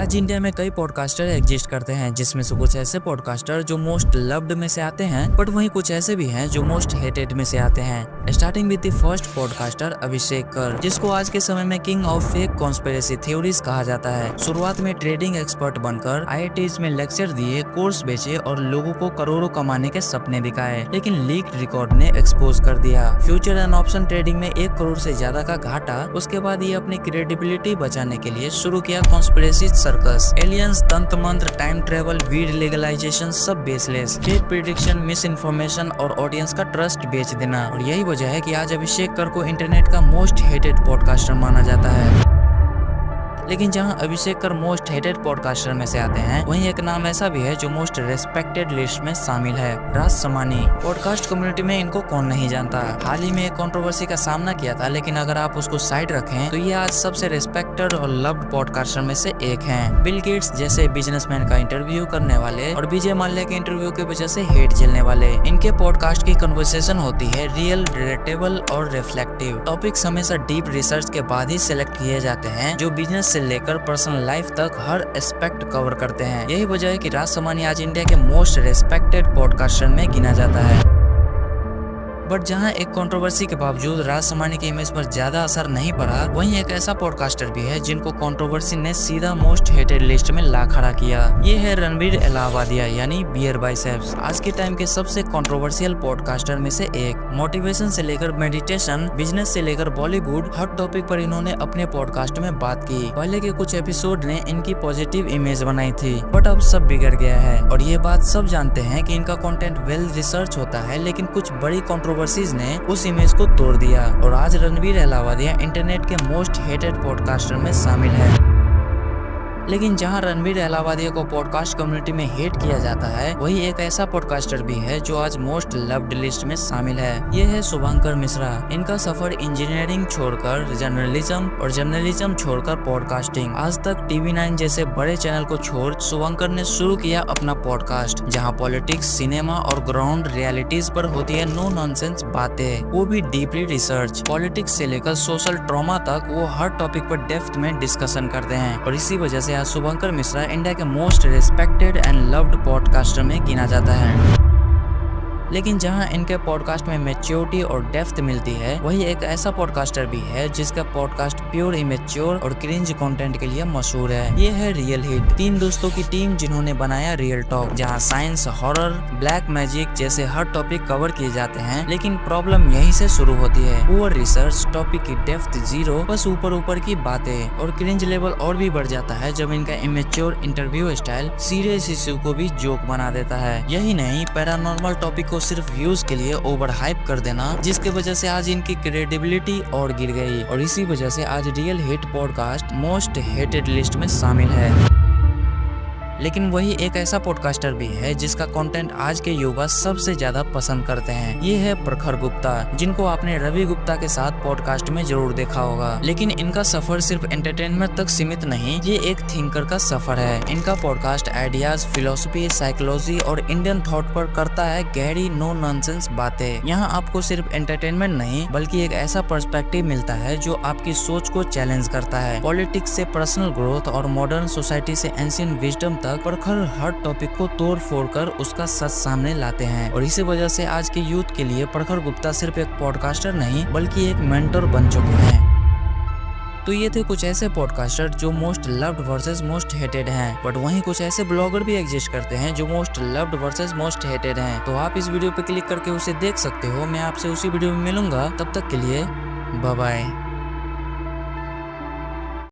आज इंडिया में कई पॉडकास्टर एग्जिस्ट करते हैं, जिसमें से कुछ ऐसे पॉडकास्टर जो मोस्ट लव्ड में से आते हैं, बट वहीं कुछ ऐसे भी हैं जो मोस्ट हेटेड में से आते हैं। Starting with the first podcaster Abhishek Kar, जिसको आज के समय में king of fake conspiracy theories कहा जाता है। शुरुआत में ट्रेडिंग एक्सपर्ट बनकर IITs में लेक्चर दिए, कोर्स बेचे और लोगों को करोड़ों कमाने के सपने दिखाए, लेकिन लीक रिकॉर्ड ने एक्सपोज कर दिया। फ्यूचर एंड ऑप्शन ट्रेडिंग में 1 करोड़ से ज्यादा का घाटा। उसके बाद ये अपनी क्रेडिबिलिटी बचाने के लिए शुरू किया कॉन्स्पिरेसी सर्कस। एलियंस, तंत्र मंत्र, टाइम ट्रेवल, वीड लीगलाइजेशन सब baseless, fake prediction, miss information और ऑडियंस का ट्रस्ट बेच देना। और यही वजह है कि आज अभिषेक कर को इंटरनेट का मोस्ट हेटेड पॉडकास्टर माना जाता है। लेकिन जहां अभिषेक कर मोस्ट हेटेड पॉडकास्टर में से आते हैं, वहीं एक नाम ऐसा भी है जो मोस्ट रेस्पेक्टेड लिस्ट में शामिल है, राज समानी। पॉडकास्ट कम्युनिटी में इनको कौन नहीं जानता। हाल ही में एक कंट्रोवर्सी का सामना किया था, लेकिन अगर आप उसको साइड रखें तो ये आज सबसे रेस्पेक्टेड और लव्ड पॉडकास्टर में से एक हैं। बिल गेट्स जैसे बिजनेसमैन का इंटरव्यू करने वाले और विजय माल्या के इंटरव्यू की वजह से हेट झेलने वाले, इनके पॉडकास्ट की कन्वर्सेशन होती है रियल, रिलेटेबल और रिफ्लेक्टिव। टॉपिक्स हमेशा डीप रिसर्च के बाद ही सिलेक्ट किए जाते हैं, जो बिजनेस से लेकर पर्सनल लाइफ तक हर एस्पेक्ट कवर करते हैं। यही वजह है कि राज समानी आज इंडिया के मोस्ट रेस्पेक्टेड पॉडकास्टर में गिना जाता है। बट जहां एक कंट्रोवर्सी के बावजूद राज समानी के इमेज पर ज्यादा असर नहीं पड़ा, वहीं एक ऐसा पॉडकास्टर भी है जिनको कंट्रोवर्सी ने सीधा मोस्ट हेटेड लिस्ट में ला खड़ा किया। ये है रणबीर इलाहाबादिया यानी बियर बाइसेप्स। आज के टाइम के सबसे कंट्रोवर्शियल पॉडकास्टर में से एक। मोटिवेशन से लेकर मेडिटेशन, बिजनेस से लेकर बॉलीवुड, हर टॉपिक पर इन्होंने अपने पॉडकास्ट में बात की। पहले के कुछ एपिसोड ने इनकी पॉजिटिव इमेज बनाई थी, बट अब सब बिगड़ गया है। और ये बात सब जानते हैं कि इनका कंटेंट वेल रिसर्च होता है, लेकिन कुछ बड़ी कंट्रोवर्सीज ने उस इमेज को तोड़ दिया और आज रणबीर इलाहाबादिया इंटरनेट के मोस्ट हेटेड पॉडकास्टर में शामिल है। लेकिन जहां रणबीर इलाहाबादिया को पॉडकास्ट कम्युनिटी में हेट किया जाता है, वही एक ऐसा पॉडकास्टर भी है जो आज मोस्ट लव्ड लिस्ट में शामिल है। ये है शुभंकर मिश्रा। इनका सफर इंजीनियरिंग छोड़कर जर्नलिज्म और जर्नलिज्म छोड़कर पॉडकास्टिंग। आज तक TV9 जैसे बड़े चैनल को छोड़ शुभंकर ने शुरू किया अपना पॉडकास्ट, जहां पॉलिटिक्स, सिनेमा और ग्राउंड रियलिटीज पर होती है नो नॉनसेंस बातें, वो भी डीपली रिसर्च। पॉलिटिक्स से लेकर सोशल ट्रॉमा तक वो हर टॉपिक पर डेप्थ में डिस्कशन करते हैं। और इसी वजह से आज शुभंकर मिश्रा इंडिया के most respected and loved podcaster में गिना जाता है। लेकिन जहां इनके पॉडकास्ट में मैच्योरिटी और डेप्थ मिलती है, वही एक ऐसा पॉडकास्टर भी है जिसका पॉडकास्ट प्योर इमेच्योर और क्रिंज कंटेंट के लिए मशहूर है। ये है रियल हिट। 3 दोस्तों की टीम जिन्होंने बनाया रियल टॉक, जहां साइंस, हॉरर, ब्लैक मैजिक जैसे हर टॉपिक कवर किए जाते हैं। लेकिन प्रॉब्लम यहीं से शुरू होती है, पुअर रिसर्च, टॉपिक की डेप्थ जीरो, बस ऊपर ऊपर की बातें। और क्रिंज लेवल और भी बढ़ जाता है जब इनका immature interview style serious issue को भी जोक बना देता है। यही नहीं, पैरानॉर्मल टॉपिक को सिर्फ व्यूज के लिए ओवर हाइप कर देना, जिसके वजह से आज इनकी क्रेडिबिलिटी और गिर गई। और इसी वजह से आज real hit podcast most hated list में शामिल है। लेकिन वही एक ऐसा पॉडकास्टर भी है जिसका कंटेंट आज के युवा सबसे ज्यादा पसंद करते हैं। ये है प्रखर गुप्ता, जिनको आपने रवि गुप्ता के साथ पॉडकास्ट में जरूर देखा होगा। लेकिन इनका सफर सिर्फ एंटरटेनमेंट तक सीमित नहीं, ये एक थिंकर का सफर है। इनका पॉडकास्ट आइडियाज, फिलोसफी, साइकोलॉजी और इंडियन थॉट पर करता है गहरी नो नॉनसेंस बातें। यहाँ आपको सिर्फ एंटरटेनमेंट नहीं, बल्कि एक ऐसा पर्सपेक्टिव मिलता है जो आपकी सोच को चैलेंज करता है। पॉलिटिक्स से पर्सनल ग्रोथ और मॉडर्न सोसाइटी से एंशिएंट विजडम तक प्रखर हर टॉपिक को तोड़ फोड़ कर उसका सच सामने लाते हैं। और इसी वजह से आज के यूथ के लिए प्रखर गुप्ता सिर्फ एक पॉडकास्टर नहीं, बल्कि एक मेंटर बन चुके हैं। तो ये थे कुछ ऐसे पॉडकास्टर जो most loved versus most hated हैं। बट वहीं कुछ ऐसे ब्लॉगर भी एग्जिस्ट करते हैं जो most loved versus most hated हैं। तो आप इस वीडियो पे क्लिक करके उसे देख सकते हो। मैं आपसे उसी वीडियो में मिलूंगा, तब तक के लिए बाय बाय।